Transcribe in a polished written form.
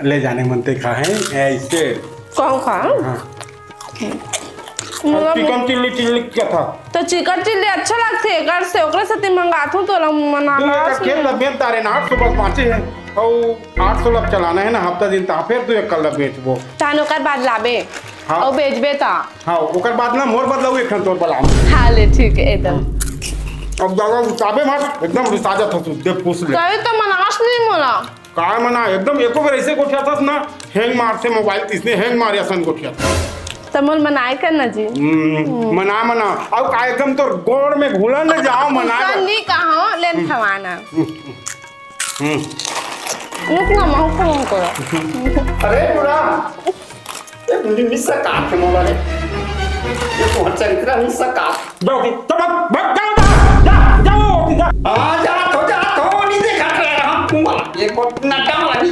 ले जाने मनते खाए ऐसे। कौन खा हाँ मतलब चिकन चिल्ली चिल्ली क्या था तो चिकन चिल्ली अच्छा लगते है कर से ओकरे साथे मंगाथू तो मना तू एक खेल ला बेच तारे ना 800 बस बाँचे हैं और 800 लब चलाना है ना हफ्ता दिन ता फिर तू एक कल बेचबो तान ओकर बाद लाबे हाँ। और बेचबे ता हाँ ओकर बाद ना मोर बदलाऊ एक तोर बला हाँ ले ठीक है एकदम अब ज्यादा उताबे मत एकदम रिसाजत हो तू दे पूछ ले कहे तो मनास नहीं मोला काय मना एकदम एको बार ऐसे गोठिया था ना हैंग मार से मोबाइल इसने हैंग मारिया सन गोठिया तमोल मनाए करना जी मना मना अब का एकदम तो गोड़ में घुला न जाओ मना नहीं कहा लेन खवाना मुझे मां फोन करो अरे बुरा ये निस्सा काट के मोबाइल ये तो चरित्रा निस्सा काट जाओ तब भाग जाओ जा आ जा तो नहीं देखा रहा हूं ये को नटा वाली